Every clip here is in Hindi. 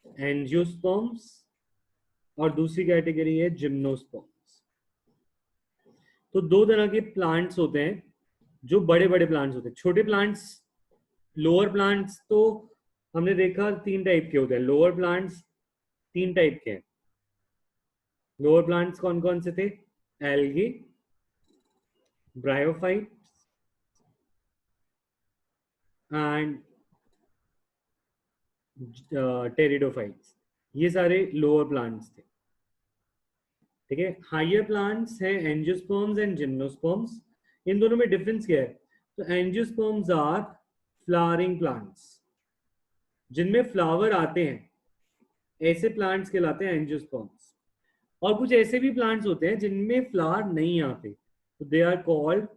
एंजियोस्पर्म्स और दूसरी कैटेगरी है जिम्नोस्पर्म्स। तो दो तरह के प्लांट्स होते हैं जो बड़े बड़े प्लांट्स होते हैं। छोटे प्लांट्स, लोअर प्लांट्स तो हमने देखा तीन टाइप के होते हैं। लोअर प्लांट्स तीन टाइप के हैं। लोअर प्लांट्स कौन कौन से थे? Algae, bryophyte and pteridophytes. ये सारे लोअर प्लांट्स थे। ठीक है। हायर प्लांट्स हैं एंजियोस्पर्म्स एंड जिम्नोस्पर्म्स। इन दोनों में डिफरेंस क्या है? तो एंजियोस्पर्म्स आर फ्लावरिंग प्लांट्स, जिनमें फ्लावर आते हैं, ऐसे प्लांट्स कहलाते हैं एंजियोस्पर्म्स। और कुछ ऐसे भी प्लांट्स होते हैं जिनमें फ्लावर नहीं आते, तो they are called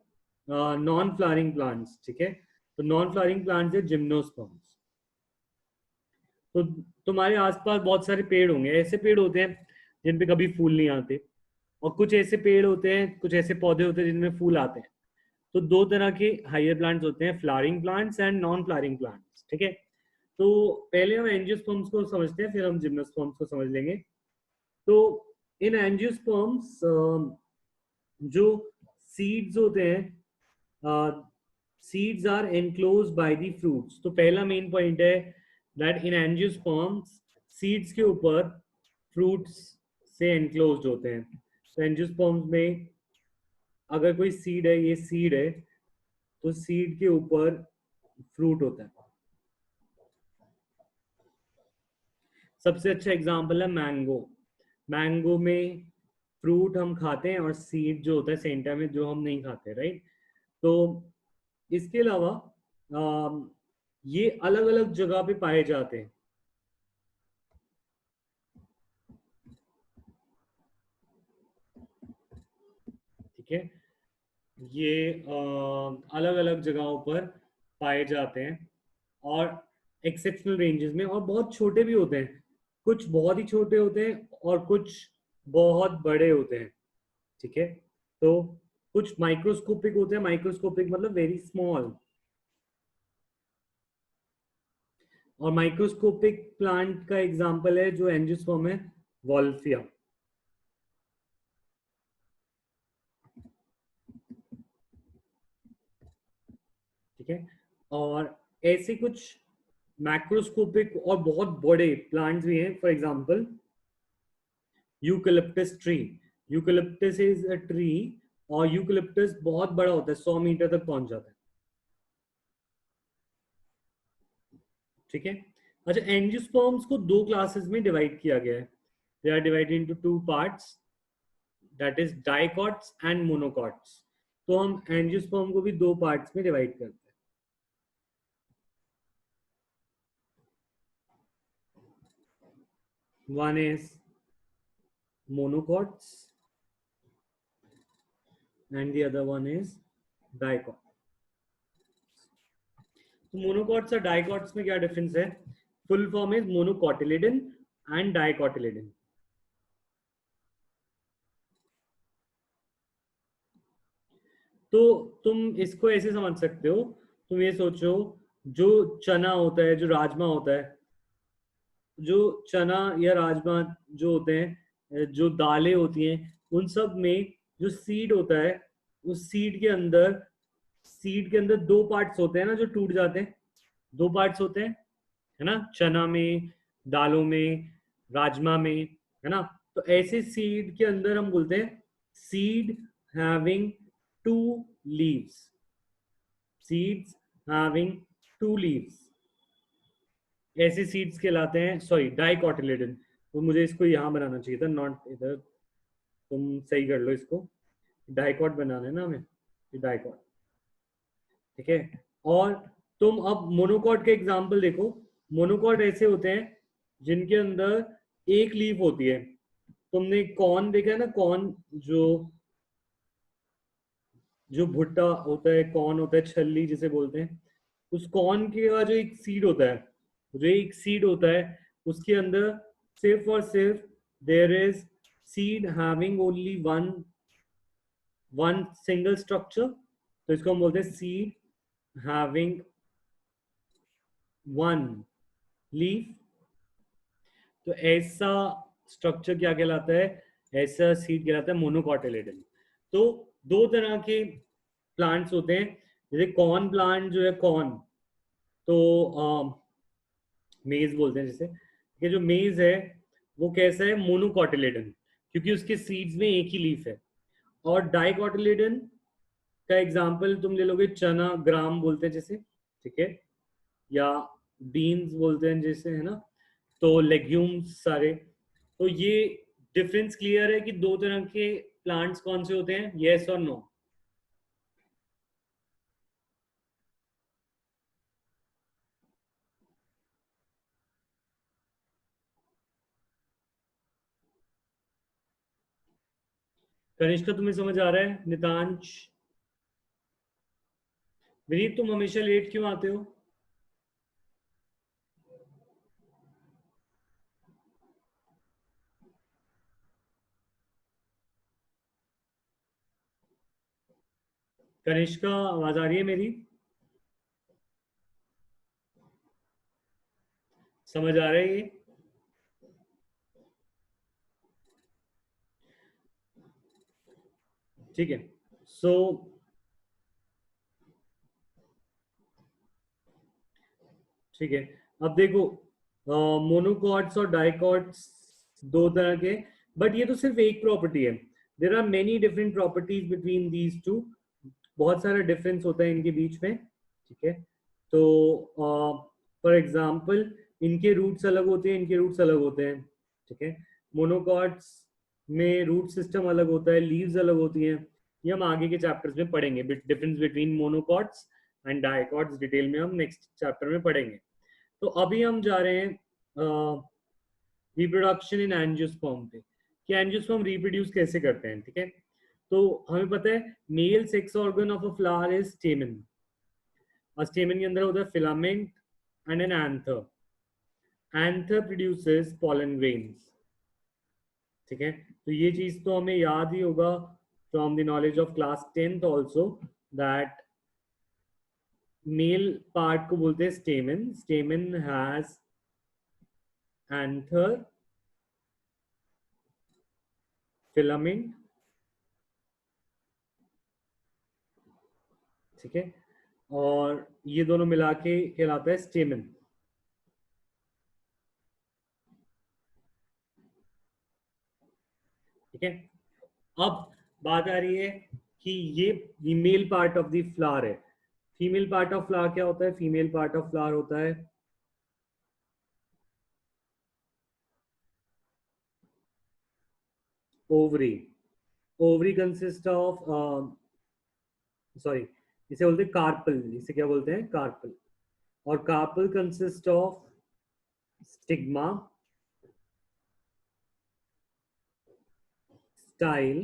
non flowering plants. ठीक है। तो नॉन फ्लावरिंग प्लांट्स है जिम्नोस्पर्म्स। तो तुम्हारे आसपास बहुत सारे पेड़ होंगे, ऐसे पेड़ होते हैं जिन पे कभी फूल नहीं आते, और कुछ ऐसे पेड़ होते हैं, कुछ ऐसे पौधे होते हैं जिनमें फूल आते हैं। तो दो तरह के हायर प्लांट्स होते हैं, flowering plants and non flowering plants. ठीक है। तो पहले हम एंजियोस्पर्म्स को समझते हैं, फिर हम जिम्नोस्पर्म्स को समझ लेंगे। तो इन एंजियोस्पर्म्स जो सीड्स होते हैं, seeds are enclose by the fruits. तो पहला मेन पॉइंट है दैट इन एंजियोस्पर्म्स सीड्स के ऊपर फ्रूट्स से एनक्लोज्ड होते हैं। तो एंजियोस्पर्म्स में अगर कोई सीड है, ये सीड है, तो सीड के ऊपर फ्रूट होता है। सबसे अच्छा एग्जांपल है मैंगो। मैंगो में फ्रूट हम खाते हैं और सीड जो होता है सेंटर में, जो हम नहीं खाते, राइट। तो इसके अलावा ये अलग अलग जगह पे पाए जाते हैं। ठीक है। ये अलग अलग जगहों पर पाए जाते हैं और एक्सेप्शनल रेंजेस में, और बहुत छोटे भी होते हैं। कुछ बहुत ही छोटे होते हैं और कुछ बहुत बड़े होते हैं। ठीक है। तो कुछ माइक्रोस्कोपिक होते हैं। माइक्रोस्कोपिक मतलब वेरी स्मॉल। और माइक्रोस्कोपिक प्लांट का एग्जांपल है जो एंजियोस्पर्म है, वॉल्फिया। ठीक है। और ऐसे कुछ मैक्रोस्कोपिक और बहुत बड़े प्लांट्स भी हैं। For example eucalyptus tree. Eucalyptus is a tree, और यूकलिप्टस बहुत बड़ा होता है, 100 मीटर तक पहुंच जाता है। ठीक है। अच्छा, एंजियोस्पर्म्स को दो क्लासेस में डिवाइड किया गया है। They are divided into two parts, that is dicots and monocots. तो हम एंजियोस्पर्म को भी दो पार्ट्स में डिवाइड करते हैं। One is monocots and the other one is dicot. तो मोनोकॉट्स और डाइकॉट्स में क्या डिफरेंस है? Full form is monocotyledon and dicotyledon. तो तुम इसको ऐसे समझ सकते हो, तुम ये सोचो, जो चना होता है, जो राजमा होता है, जो चना या राजमा जो होते हैं, जो दालें होती हैं, उन सब में जो सीड होता है, उस सीड के अंदर दो पार्ट्स होते हैं ना, जो टूट जाते हैं। दो पार्ट्स होते हैं, है ना, चना में, दालों में, राजमा में, है ना। तो ऐसे सीड के अंदर हम बोलते हैं seed having two leaves. Seeds having two leaves, ऐसे सीड्स कहलाते हैं, सॉरी, डाइकोटिलेडन। तो मुझे इसको यहाँ बनाना चाहिए था, नॉट इधर। तुम सही कर लो इसको, डाइकॉट बनाना है ना हमें, डाइकॉट। ठीक है। और तुम अब मोनोकॉट के एग्जाम्पल देखो। मोनोकॉट ऐसे होते हैं जिनके अंदर एक लीफ होती है। तुमने कॉर्न देखा है ना, कॉर्न, जो जो भुट्टा होता है, कॉर्न होता है, छल्ली जिसे बोलते हैं। उस कॉर्न के का जो एक सीड होता है, जो एक सीड होता है, उसके अंदर सिर्फ और सिर्फ there is seed having only one one single structure. तो इसको हम बोलते हैं सीड हैविंग वन लीफ। तो ऐसा स्ट्रक्चर क्या कहलाता है, ऐसा सीड कहलाता है मोनोकॉटिलेडन। तो दो तरह के प्लांट्स होते हैं, जैसे कॉर्न प्लांट जो है कॉर्न, तो मेज बोलते हैं जैसे, ये जो मेज है वो कैसा है, मोनोकॉटिलेडन, क्योंकि उसके सीड्स में एक ही लीफ है। और डाइकॉटिलेडन का एग्जांपल तुम ले लोगे, चना ग्राम बोलते हैं जैसे, ठीक है, या बीन्स बोलते हैं जैसे, है ना, तो लेग्यूम्स सारे। तो ये डिफरेंस क्लियर है कि दो तरह के प्लांट्स कौन से होते हैं, यस और नो? कनिष्का तुम्हें समझ आ रहा है? नितांश, विनीत तुम हमेशा लेट क्यों आते हो? कनिष्का आवाज आ रही है मेरी? समझ आ रहा है ये? ठीक है, सो ठीक है, अब देखो, मोनोकॉट्स और डाइकॉट्स दो तरह के, बट ये तो सिर्फ एक प्रॉपर्टी है। There are many different properties between these two, बहुत सारा डिफरेंस होता है इनके बीच में, ठीक है। तो फॉर एग्जाम्पल, इनके रूट्स अलग होते हैं, इनके रूट्स अलग होते हैं, ठीक है। मोनोकॉट्स में रूट सिस्टम अलग होता है, लीव्स अलग होती हैं, ये हम आगे के चैप्टर्स में पढ़ेंगे, difference between monocots and dicots detail में हम नेक्स्ट चैप्टर में पढ़ेंगे। तो अभी हम जा रहे हैं रिप्रोडक्शन इन एंजियोस्पर्म पे, कि एंजियोस्पर्म रिप्रोड्यूस कैसे करते हैं, ठीक है। तो हमें पता है male sex organ of a flower is स्टेमन, और स्टेमन के अंदर होता है filament and an anther, anther produces pollen grains, ठीक है। तो ये चीज तो हमें याद ही होगा from the knowledge of class 10th also, that male part को बोलते हैं स्टेमन, स्टेमन हैज एंथर, फिलामेंट, ठीक है, और ये दोनों मिला के कहलाता है स्टेमन, ठीक है। अब बात आ रही है कि ये female part of the flower है। फीमेल पार्ट ऑफ फ्लावर क्या होता है? फीमेल पार्ट ऑफ फ्लावर होता है ovary. Ovary consist of, sorry, इसे बोलते हैं कार्पल, इसे क्या बोलते हैं? कार्पल। और carpel consist of stigma, style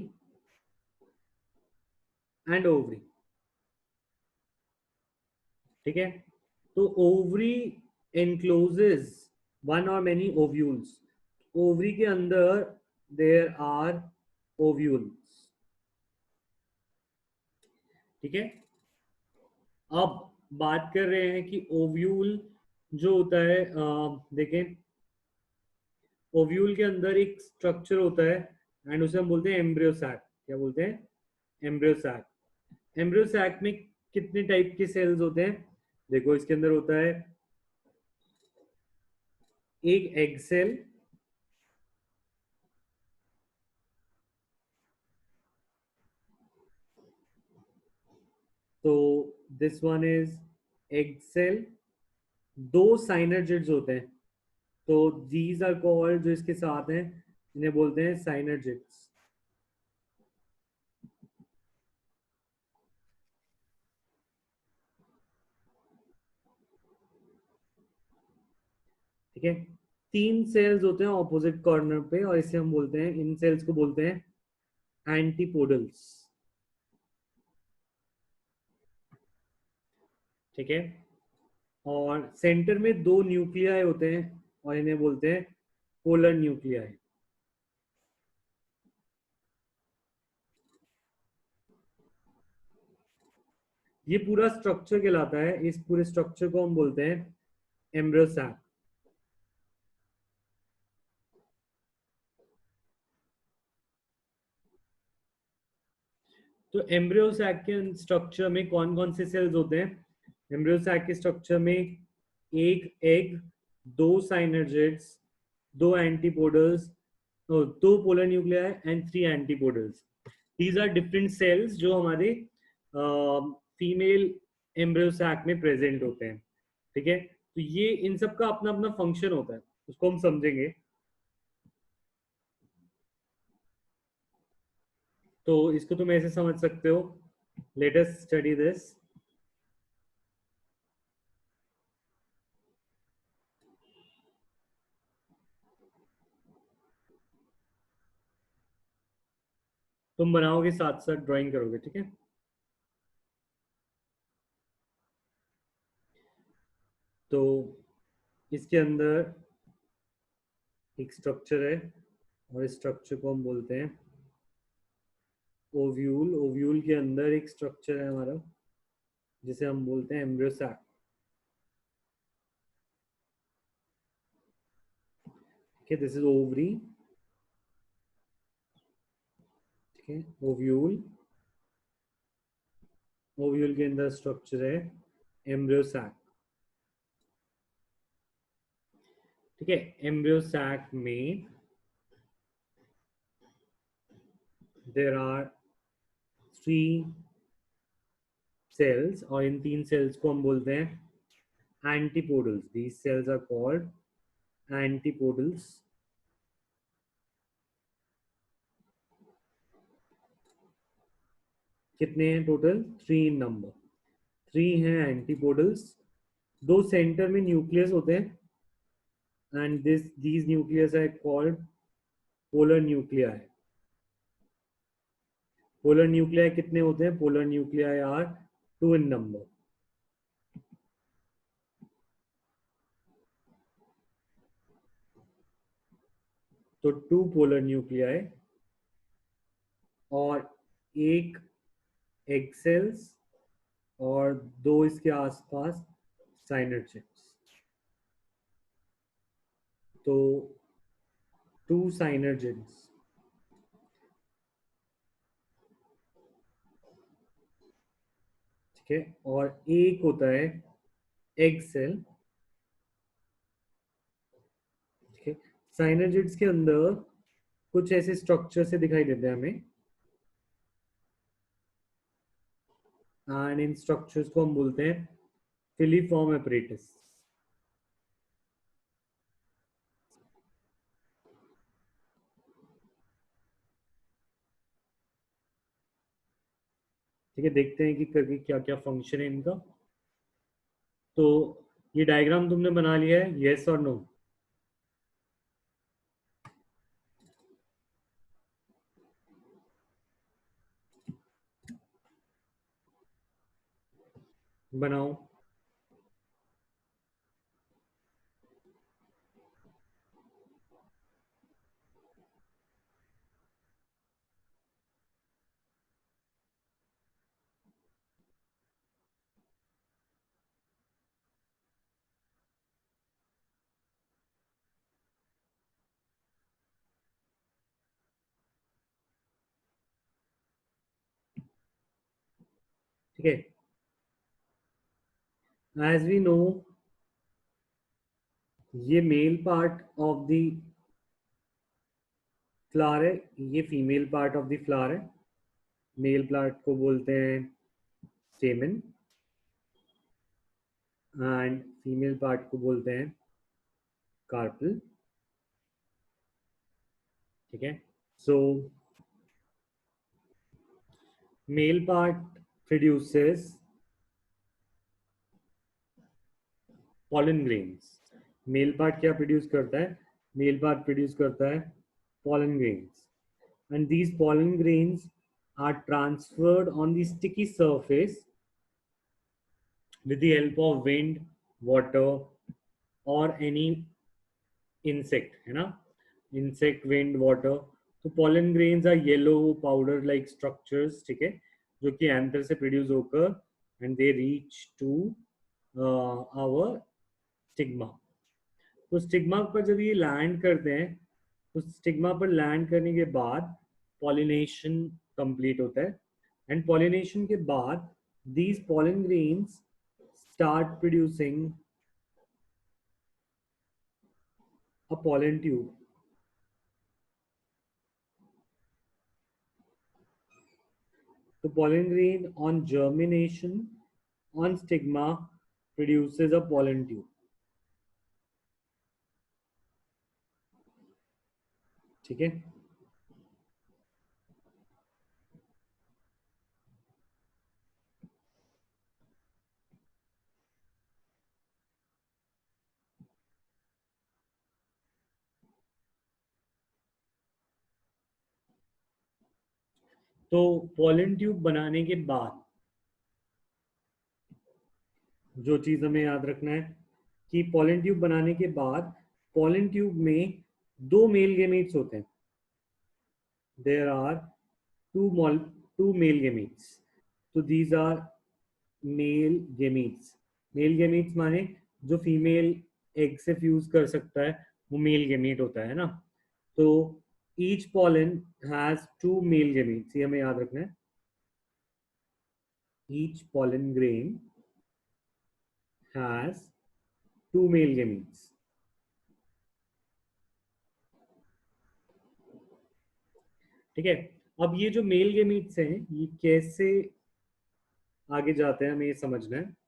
and ovary, ठीक है। तो ओवरी एनक्लोजेस वन और मेनी ओव्यूल्स, ओवरी के अंदर देयर आर ओव्यूल्स, ठीक है। अब बात कर रहे हैं कि ओव्यूल जो होता है, देखें, ओव्यूल के अंदर एक स्ट्रक्चर होता है एंड उसे हम बोलते हैं एम्ब्रियो सैक। क्या बोलते हैं? Embryo sac. एम्ब्रियो सैक में कितने टाइप के सेल्स होते हैं? देखो, इसके अंदर होता है एक एग सेल, तो this one is egg cell. दो साइनर्जिड्स होते हैं, तो दीज आर कॉल्ड, जो इसके साथ हैं इन्हें बोलते हैं साइनर्जिड्स, ठीक है। तीन सेल्स होते हैं ऑपोजिट कॉर्नर पे, और इसे हम बोलते हैं, इन सेल्स को बोलते हैं एंटीपोडल्स, ठीक है। और सेंटर में दो न्यूक्लियाई होते हैं और इन्हें बोलते हैं पोलर न्यूक्लियाई। ये पूरा स्ट्रक्चर कहलाता है, इस पूरे स्ट्रक्चर को हम बोलते हैं एम्ब्रियो सैक, तो एम्ब्रियो सैक के स्ट्रक्चर में कौन कौन से सेल्स होते हैं? एम्ब्रियो सैक के स्ट्रक्चर में एक एग, दो साइनर्जिड्स, दो एंटीपोडल्स, दो polar nuclei and three antipodals. These are different cells जो हमारे फीमेल एम्ब्रियो सैक में प्रेजेंट होते हैं. ठीक है, तो ये इन सब का अपना अपना फंक्शन होता है, उसको हम समझेंगे. तो इसको तुम ऐसे समझ सकते हो. Let us study this. तुम बनाओगे साथ साथ ड्राइंग करोगे, ठीक है? तो इसके अंदर एक स्ट्रक्चर है और इस स्ट्रक्चर को हम बोलते हैं ओव्यूल. ओव्यूल के अंदर एक स्ट्रक्चर है हमारा जिसे हम बोलते हैं एम्ब्रियो सैक. ठीक है, दिस इज ओवरी. ठीक है, ओव्यूल. ओव्यूल के अंदर स्ट्रक्चर है एम्ब्रियो सैक. ठीक है, एम्ब्रियो सैक में देर आर थ्री सेल्स और इन तीन सेल्स को हम बोलते हैं antipodals. These cells are called antipodals. कितने हैं total? Three in number. Three हैं एंटीपोडल्स. दो सेंटर में न्यूक्लियस होते हैं and these nucleus are called polar nuclei. polar nuclei कितने होते हैं? polar nuclei are two in number. तो टू पोलर न्यूक्लियाई और एक एग सेल्स और दो इसके आसपास साइनर्जिड्स. तो टू साइनर्जिड्स. ठीक है, और एक होता है एग सेल. ठीक है, साइनर्जिड्स के अंदर कुछ ऐसे स्ट्रक्चर से दिखाई देते हैं हमें एंड इन स्ट्रक्चर्स को हम बोलते हैं फिलीफॉर्म एपरेटस. ठीक है, देखते हैं कि करके क्या क्या फंक्शन है इनका. तो ये डायग्राम तुमने बना लिया है, यस और नो? बनाओ. ठीक है, एज वी नो ये male part of the flower है, ये female part of the flower है. मेल पार्ट को बोलते हैं स्टेमन एंड फीमेल पार्ट को बोलते हैं कार्पल. ठीक है, so male part produces pollen grains. Male part क्या प्रोड्यूस करता है? मेल पार्ट प्रोड्यूस करता है pollen grains. And these pollen grains are transferred on the sticky surface with the help of wind, water or any insect, है ना? Insect, wind, water. तो pollen grains are yellow powder like structures, ठीक है, जो कि एंथर से प्रोड्यूस होकर and they reach to our stigma. तो स्टिग्मा पर जब ये लैंड करते हैं तो स्टिग्मा पर लैंड करने के बाद पॉलिनेशन कंप्लीट होता है एंड पॉलिनेशन के बाद these pollen grains start producing a pollen tube. The pollen grain on germination on stigma produces a pollen tube. ठीक है. तो pollen tube बनाने के बाद जो चीज हमें याद रखना है कि pollen tube बनाने के बाद pollen tube में दो मेल गेमीट्स होते हैं. There are two male gametes. So these are male gametes. Male gametes माने जो फीमेल एग से फ्यूज कर सकता है वो मेल गेमीट होता है ना. तो each pollen has two male gametes. ये हमें याद रखना है. Each pollen grain has two male gametes. ठीक है. अब ये जो मेल गेमीट्स हैं ये कैसे आगे जाते हैं हमें ये समझना है.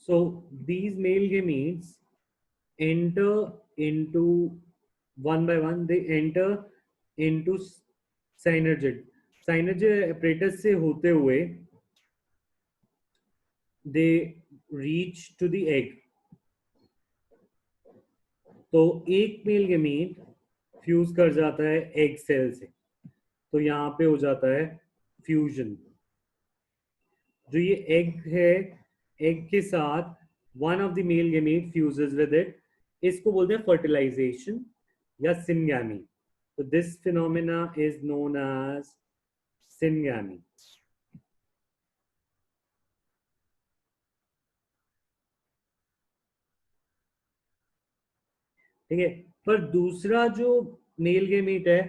So these male gametes enter into one by one. They enter into synergid. Synergid apparatus से होते हुए they reach to the egg. तो एक मेल गेमीट फ्यूज कर जाता है एग सेल से. तो यहाँ पे हो जाता है फ्यूजन. जो ये एग है एग के साथ one of the male gamete fuses with it. इसको बोलते हैं फर्टिलाइजेशन या सिनगैमी. तो this phenomena is known as syngamy. ठीक है. पर दूसरा जो मेल गेमीट है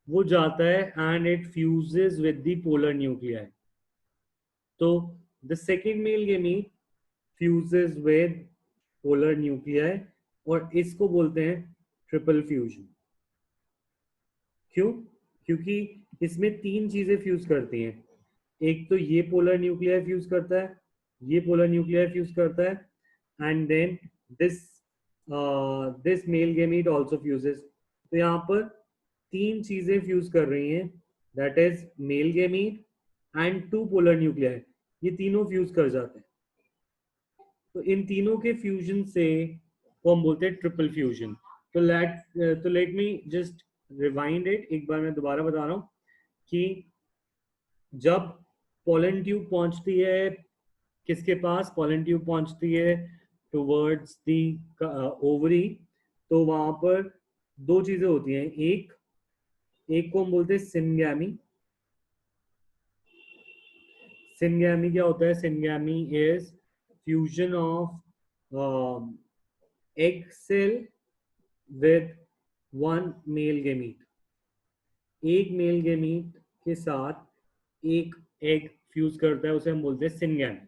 वो जाता है and it fuses with the polar nuclei. तो the second male gamete fuses with polar nuclei और इसको बोलते हैं ट्रिपल फ्यूजन. क्यों? क्योंकि इसमें तीन चीजें फ्यूज करती हैं. एक तो ये पोलर न्यूक्लियाई फ्यूज करता है, ये पोलर न्यूक्लियाई फ्यूज करता है, and then this this male gamete also fuses. तो यहाँ पर तीन चीजें फ्यूज कर रही हैं. That is male gamete and two polar nuclei. ये तीनों फ्यूज कर जाते हैं. तो इन तीनों के फ्यूजन से वो हम बोलते हैं ट्रिपल फ्यूजन. तो let me just rewind it. एक बार मैं दोबारा बता रहा हूँ कि जब पोलन ट्यूब पहुंचती है किसके पास. पोलन ट्यूब पहुंचती है टुवर्ड्स दी ओवरी. तो वहां पर दो चीजें होती हैं. एक को हम बोलते हैं सिनगैमी. सिनगैमी क्या होता है? Syngamy is fusion of egg cell with one male gamete. एक मेल गेमीट के साथ एक एग फ्यूज करता है उसे हम बोलते हैं सिनगैमी.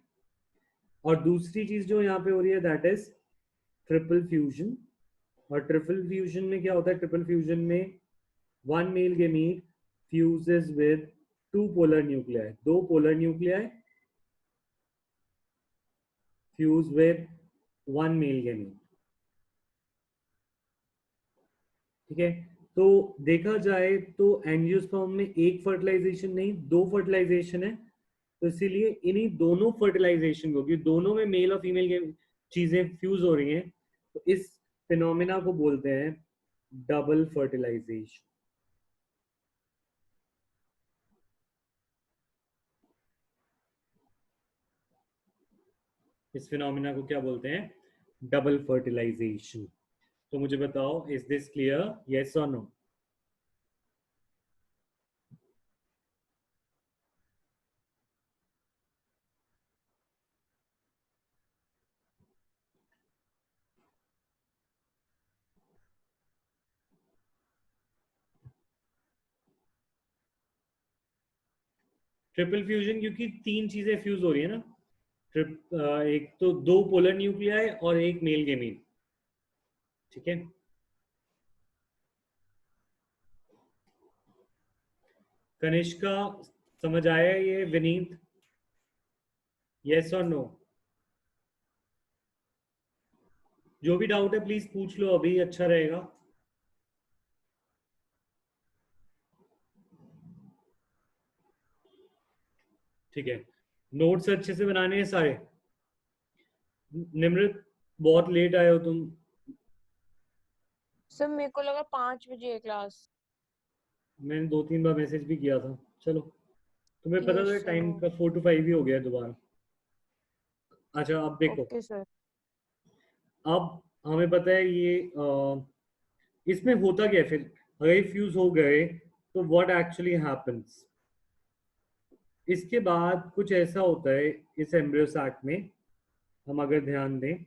और दूसरी चीज जो यहाँ पे हो रही है दैट इज ट्रिपल फ्यूजन. और ट्रिपल फ्यूजन में क्या होता है? ट्रिपल फ्यूजन में one male gamete fuses with two polar nuclei. दो polar nuclei fuse with one male gamete. ठीक है. तो देखा जाए तो एंजियोस्पर्म में एक फर्टिलाइजेशन नहीं दो फर्टिलाइजेशन है. तो इसीलिए इन्हीं दोनों फर्टिलाइजेशन को, क्योंकि दोनों में मेल और फीमेल की चीजें फ्यूज हो रही हैं, तो इस फिनोमेना को बोलते हैं डबल फर्टिलाइजेशन. इस फिनोमिना को क्या बोलते हैं? Double fertilization. तो मुझे बताओ, इज दिस क्लियर? यस और नो? ट्रिपल फ्यूजन क्योंकि तीन चीजें फ्यूज हो रही है ना। एक तो दो पोलर न्यूक्लियाई और एक मेल गेमीन। ठीक है, कनिष्का समझ आया ये? विनीत, यस और नो? जो भी डाउट है प्लीज पूछ लो, अभी अच्छा रहेगा। ठीक है, नोट्स अच्छे से बनाने हैं सारे। निम्रत, बहुत लेट आए हो तुम। सर मेरे को लगा 5 बजे है क्लास। मैंने दो तीन बार मैसेज भी किया था। चलो, तुम्हें पता यस था सर। टाइम का 4 to 5 ही हो गया है दोबारा। अच्छा, अब देखो। Okay sir. अब हमें पता है ये इसमें होता क्या है फिर? अगर ये फ्यूज हो गए तो व्हाट एक्चुअली हैपेंस? इसके बाद कुछ ऐसा होता है इस एम्ब्रियो सैक में, हम अगर ध्यान दें।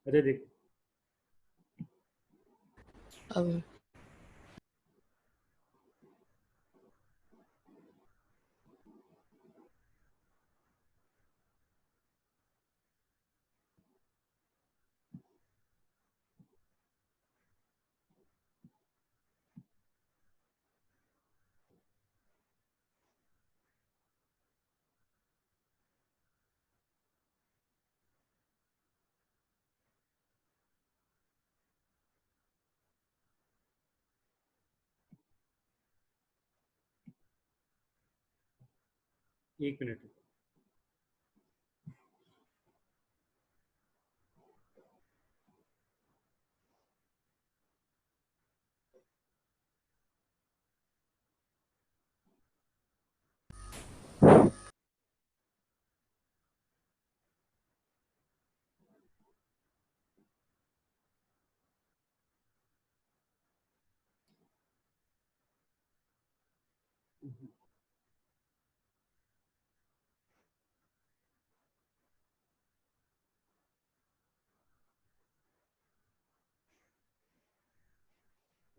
अरे देखो, अब एक मिनट।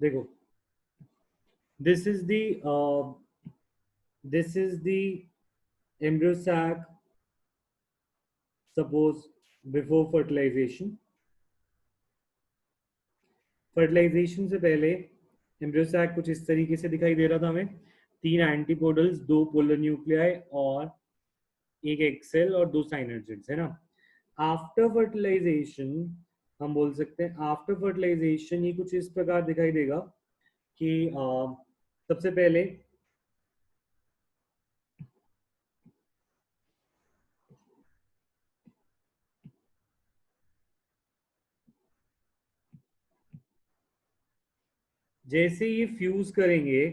देखो, this is the this is the embryo sac, suppose before fertilization। Fertilization से पहले एम्ब्रियो सैक कुछ इस तरीके से दिखाई दे रहा था हमें। तीन एंटीपोडल्स, दो पोलर न्यूक्लियाई और एक एक्सेल और दो साइनर्जिड्स, है ना। आफ्टर फर्टिलाइजेशन हम बोल सकते हैं, आफ्टर फर्टिलाइजेशन ये कुछ इस प्रकार दिखाई देगा कि सबसे पहले जैसे ये फ्यूज करेंगे,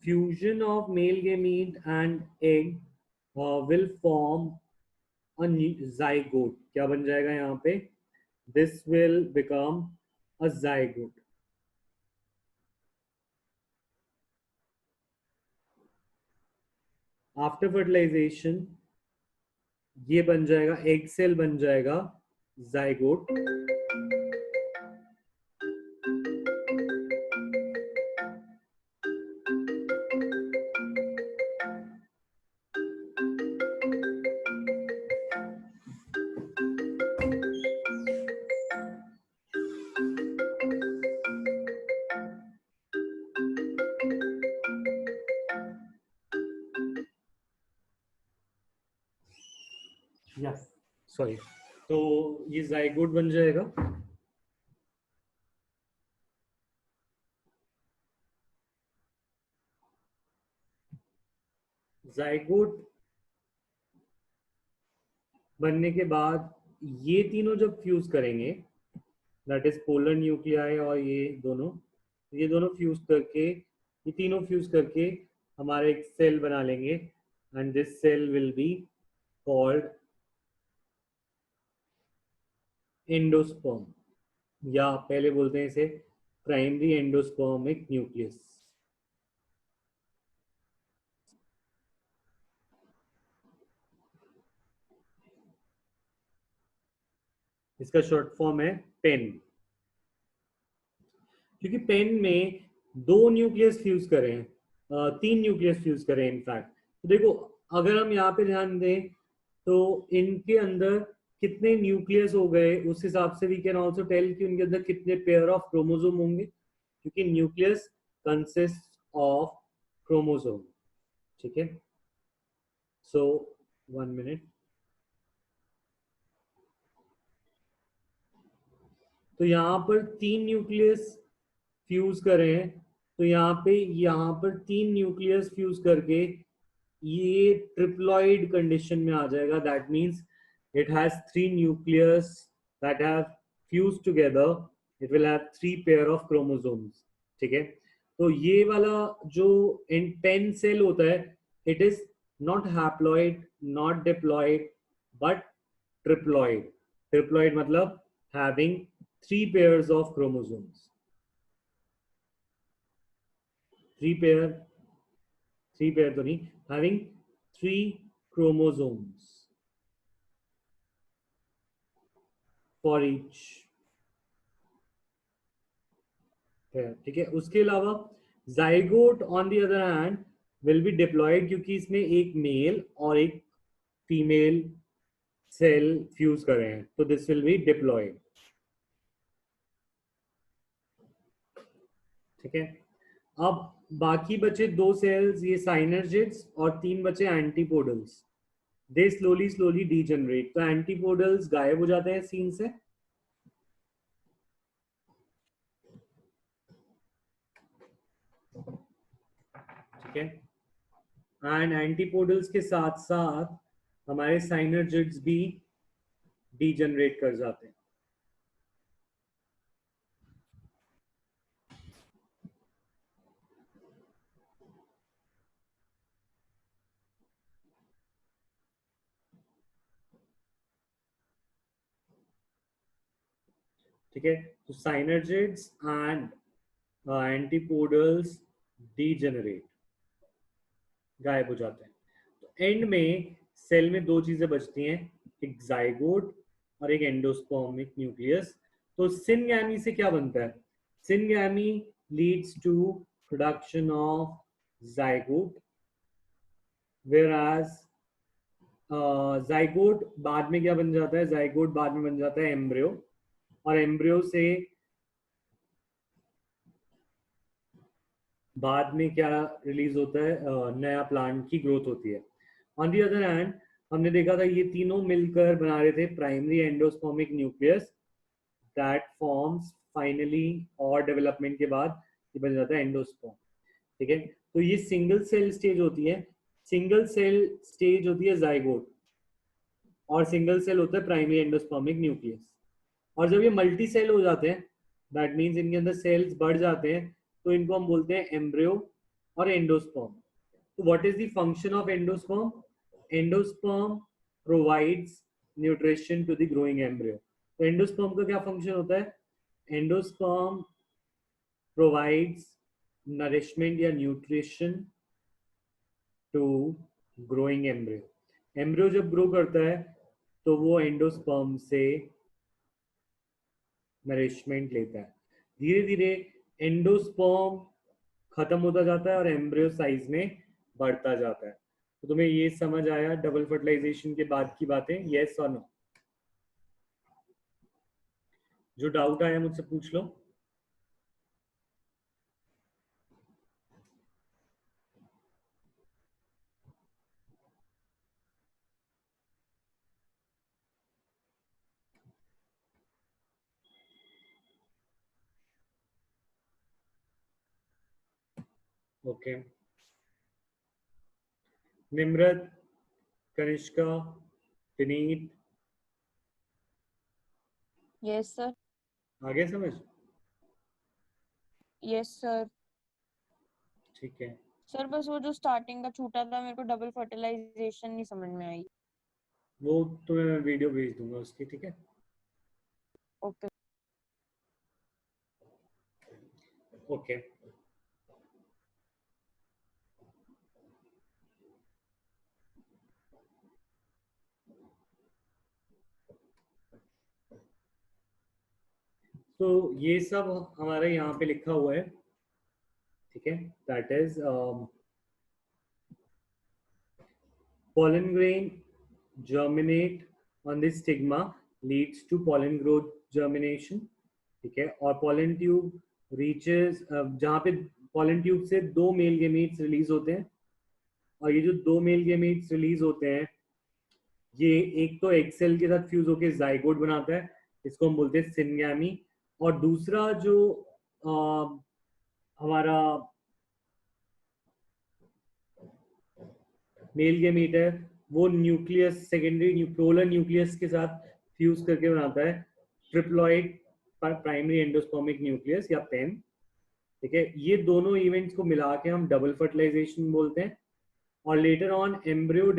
fusion of male gamete and egg will form zygote। क्या बन जाएगा यहाँ पे? This will become a zygote। After fertilization ये बन जाएगा, एग सेल बन जाएगा जाइगोट। यस सॉरी, तो ये जाइगोट बन जाएगा। जाइगोट बनने के बाद ये तीनों जब फ्यूज करेंगे, दैट इज पोलर न्यूक्लियाई और ये दोनों फ्यूज करके, ये तीनों फ्यूज करके हमारा एक सेल बना लेंगे, and this cell will be called endosperm, या पहले बोलते हैं इसे प्राइमरी एंडोस्पर्मिक न्यूक्लियस। इसका शॉर्ट फॉर्म है पेन, क्योंकि पेन में दो न्यूक्लियस फ्यूज करें, तीन न्यूक्लियस फ्यूज करें इनफैक्ट। तो देखो, अगर हम यहाँ पे ध्यान दें तो इनके अंदर कितने न्यूक्लियस हो गए, उस हिसाब से वी कैन ऑल्सो टेल कि उनके अंदर कितने पेयर ऑफ क्रोमोसोम होंगे, क्योंकि न्यूक्लियस कंसिस्ट ऑफ क्रोमोसोम। ठीक है, सो 1 मिनट। तो यहाँ पर तीन न्यूक्लियस फ्यूज करें, तो यहाँ पर तीन न्यूक्लियस फ्यूज करके ये ट्रिप्लॉइड कंडीशन में आ जाएगा। That means it has three nucleus that have fuse together, it will have three pair of chromosomes. ठीक है, तो ये वाला जो पेन सेल होता है, it is not haploid, not diploid, but triploid. Triploid मतलब having three pairs of chromosomes, three pair, three pair तो नहीं, having three chromosomes for each pair। ठीक है, उसके अलावा zygote on the other hand will be diploid, क्योंकि इसमें एक मेल और एक फीमेल सेल फ्यूज कर रहे हैं, तो दिस विल बी डिप्लॉयड। ठीक है, अब बाकी बचे दो सेल्स, ये साइनर्जिड्स, और तीन बचे एंटीपोडल्स। दे स्लोली स्लोली डीजनरेट, तो एंटीपोडल्स गायब हो जाते हैं सीन से। ठीक है, एंड एंटीपोडल्स के साथ साथ हमारे साइनर्जिड्स भी डीजनरेट कर जाते हैं। ठीक है, तो साइनर्जिड्स एंड एंटीपोडल्स डीजनरेट, गायब हो जाते हैं। तो एंड में सेल में दो चीजें बचती हैं, एक जाइगोट और एक एंडोस्पर्मिक न्यूक्लियस। तो सिनगैमी से क्या बनता है? Syngamy leads to production of zygote, whereas zygote बाद में क्या बन जाता है? जाइगोट बाद में बन जाता है एम्ब्रियो, और एम्ब्रियो से बाद में क्या रिलीज होता है? नया प्लांट की ग्रोथ होती है। ऑन दी अदर हैंड हमने देखा था ये तीनों मिलकर बना रहे थे primary endospermic nucleus, that forms finally, और डेवलपमेंट के बाद ये बन जाता है एंडोस्पर्म। ठीक है, तो ये सिंगल सेल स्टेज होती है, सिंगल सेल स्टेज होती है जाइगोट, और सिंगल सेल होता है प्राइमरी एंडोस्पर्मिक न्यूक्लियस। और जब ये मल्टी सेल हो जाते हैं, दैट मीन्स इनके अंदर सेल्स बढ़ जाते हैं, तो इनको हम बोलते हैं एम्ब्रियो और एंडोस्पर्म। तो what is the function of endosperm? Endosperm provides nutrition to the growing embryo. तो एंडोस्पर्म का क्या फंक्शन होता है? एंडोस्पर्म प्रोवाइड्स नरिशमेंट या nutrition to growing embryo. Embryo जब ग्रो करता है तो वो एंडोस्पर्म से नरिशमेंट लेता है। धीरे धीरे एंडोस्पर्म खत्म होता जाता है और एम्ब्रियो साइज में बढ़ता जाता है। तो तुम्हें ये समझ आया डबल फर्टिलाइजेशन के बाद की बातें? यस और नो? जो डाउट आया मुझसे पूछ लो। Okay, Nimrat, Kanishka, Vineet, yes sir. आगे समझ? Yes sir. ठीक है, सर बस वो जो स्टार्टिंग का छूटा था, मेरे को डबल फर्टिलाइजेशन नहीं समझ में आई। वो तुम्हें मैं वीडियो भेज दूंगा उसकी, ठीक है? ओके। ओके, तो ये सब हमारे यहाँ पे लिखा हुआ है, ठीक है? That is pollen grain germinate on the stigma leads to pollen growth germination, ठीक है? और pollen tube reaches जहाँ पे pollen tube से दो मेल गेमीट्स रिलीज होते हैं, और ये जो दो मेल गेमीट्स रिलीज होते हैं, ये एक तो एक सेल के साथ फ्यूज होकर जाइगोट बनाता है, इसको हम बोलते हैं सिनगैमी। और दूसरा जो हमारा मेल गेमीट है, वो न्यूक्लियस सेकेंडरी पोलर न्यूक्लियस के साथ फ्यूज करके बनाता है ट्रिप्लॉइड प्राइमरी एंडोस्पर्मिक न्यूक्लियस या पेन, ठीक है? ये दोनों इवेंट्स को मिला के हम डबल फर्टिलाइजेशन बोलते हैं। और लेटर ऑन एम्ब्रियो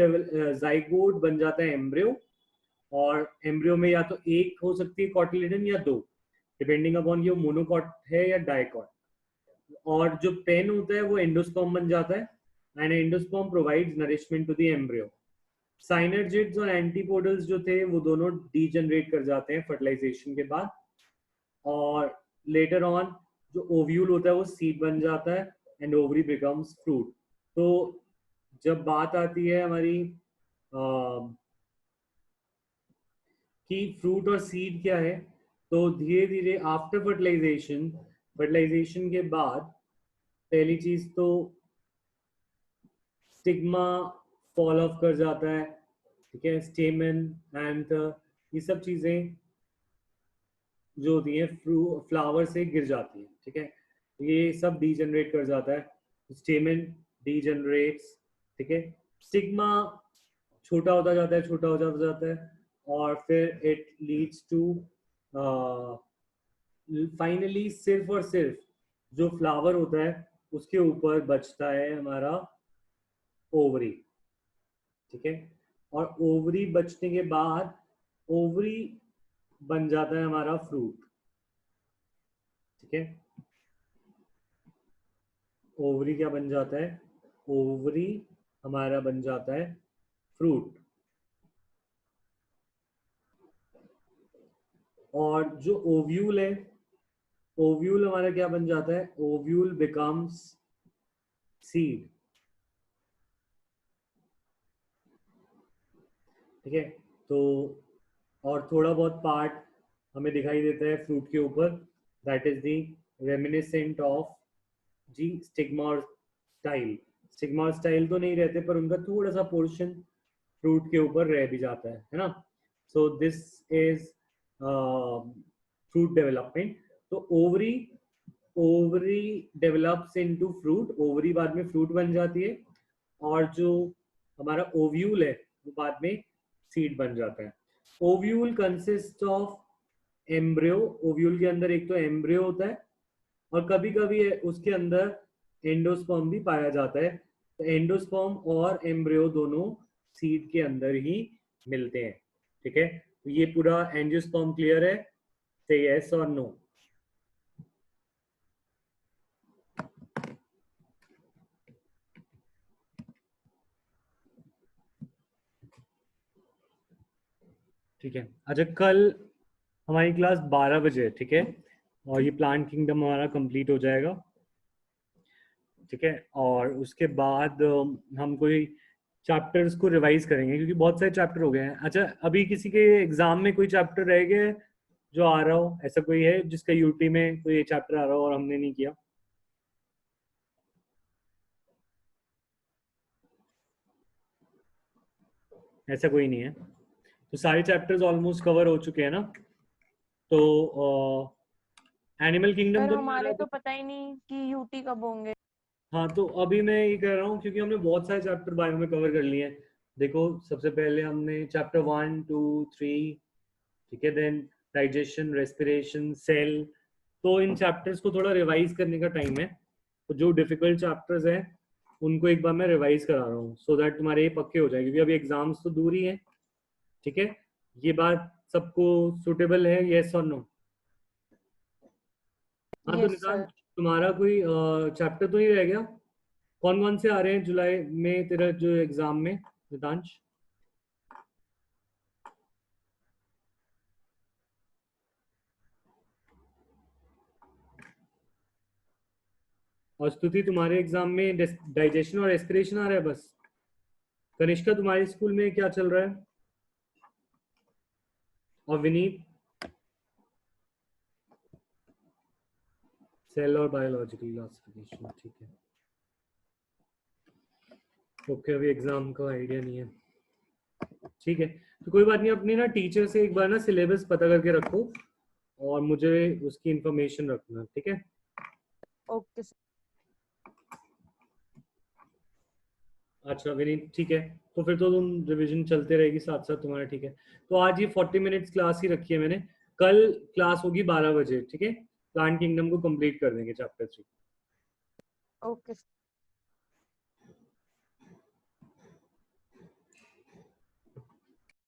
जाइगोट बन जाता है एम्ब्रियो, और एम्ब्रियो में या तो एक हो सकती है कॉटिलिडन या दो, डिपेंडिंग अपॉन ये मोनोकॉट है या डाइकॉट। और जो पेन होता है वो एंडोस्पर्म बन जाता है, and endosperm provides nourishment to the embryo. Synergids और एंटीपोडल्स जो थे वो दोनों डीजनरेट कर जाते हैं फर्टिलाइजेशन के बाद, और लेटर ऑन जो ओव्यूल होता है वो सीड बन जाता है एंड ओवरी बिकम्स फ्रूट। तो जब बात आती है हमारी कि फ्रूट और सीड क्या है, तो धीरे धीरे आफ्टर फर्टिलाइजेशन के बाद पहली चीज तो स्टिग्मा फॉल ऑफ कर जाता है, ठीक है? स्टेमन, एंथर, ये सब चीजें जो होती है फ्लावर से गिर जाती है, ठीक है? ये सब डीजनरेट कर जाता है, स्टेमन डीजनरेट्स, ठीक है? स्टिग्मा छोटा होता जाता है, छोटा हो जाता है, और फिर इट लीड्स टू फाइनली सिर्फ और सिर्फ जो फ्लावर होता है उसके ऊपर बचता है हमारा ओवरी, ठीक है? और ओवरी बचने के बाद ओवरी बन जाता है हमारा फ्रूट, ठीक है? ओवरी क्या बन जाता है? ओवरी हमारा बन जाता है फ्रूट। और जो ओव्यूल है, ओव्यूल हमारा क्या बन जाता है? ओव्यूल बिकम्स सीड, ठीक है? तो और थोड़ा बहुत पार्ट हमें दिखाई देता है फ्रूट के ऊपर, that is the reminiscent of जी स्टिग्मा और स्टाइल। स्टिग्मा और स्टाइल तो नहीं रहते, पर उनका थोड़ा सा पोर्शन फ्रूट के ऊपर रह भी जाता है ना? So this is fruit development. तो ovary ovary develops into fruit, ovary बाद में फ्रूट बन जाती है, और जो हमारा ओव्यूल है वो बाद में सीड बन जाता है। Ovule consist of embryo, ovule के अंदर एक तो एम्ब्रियो होता है, और कभी कभी उसके अंदर एंडोस्पर्म भी पाया जाता है। तो एंडोस्पर्म और एम्ब्रियो दोनों सीड के अंदर ही मिलते हैं, ठीक है? तो ये पूरा एंजियोस्पर्म क्लियर है? से यस और नो? ठीक है, अच्छा कल हमारी क्लास 12 बजे है, ठीक है? और ये प्लांट किंगडम हमारा कंप्लीट हो जाएगा, ठीक है? और उसके बाद हम कोई चैप्टर्स को रिवाइज करेंगे, क्योंकि बहुत सारे चैप्टर हो गए हैं। अच्छा, अभी किसी के एग्जाम में कोई चैप्टर रह गया है जो आ रहा हो? ऐसा कोई है जिसका यूटी में कोई चैप्टर आ रहा हो और हमने नहीं किया? ऐसा कोई नहीं है, तो सारे चैप्टर्स ऑलमोस्ट कवर हो चुके हैं ना? तो एनिमल किंगडम सर तो नहीं आ हमारे रहा तो था? पता ही नहीं कि यूटी कब होंगे। हाँ, तो अभी मैं ये कह रहा हूँ क्योंकि हमने बहुत सारे चैप्टर बायो में कवर कर लिए हैं। देखो, सबसे पहले हमने चैप्टर 1 2 3, ठीक है, देन डाइजेशन, रेस्पिरेशन, सेल। तो इन चैप्टर्स को थोड़ा रिवाइज करने का टाइम है। तो जो डिफिकल्ट चैप्टर्स हैं उनको एक बार मैं रिवाइज करा रहा हूँ, सो दैट तुम्हारे ये पक्के हो जाए, क्योंकि अभी एग्जाम्स तो दूर ही है। ठीक है, ये बात सबको सुटेबल है, यस और नो? हाँ, तो यस निशांत, सर। तुम्हारा कोई चैप्टर तो नहीं रह गया? कौन कौन से आ रहे हैं जुलाई में तेरा जो एग्जाम में, नितांश? और स्तुति, तुम्हारे एग्जाम में डाइजेशन और रेस्पिरेशन आ रहा है बस? कनिष्का, तुम्हारे स्कूल में क्या चल रहा है? और विनीत? सेल और बायोलॉजिकल क्लासिफिकेशन, ठीक है। ओके, अभी एग्जाम का आइडिया नहीं है, ठीक है। तो कोई बात नहीं, अपने ना टीचर से एक बार ना सिलेबस पता करके रखो और मुझे उसकी इंफॉर्मेशन रखना, ठीक है। Okay sir. अच्छा विनीत, ठीक है। तो फिर तो तुम रिवीजन चलते रहेगी साथ साथ तुम्हारा, ठीक है। तो आज ये 40 मिनट्स क्लास ही रखी है मैंने। कल क्लास होगी 12 बजे, ठीक है। प्लांट किंगडम को कंप्लीट कर देंगे चैप्टर 3। Okay sir.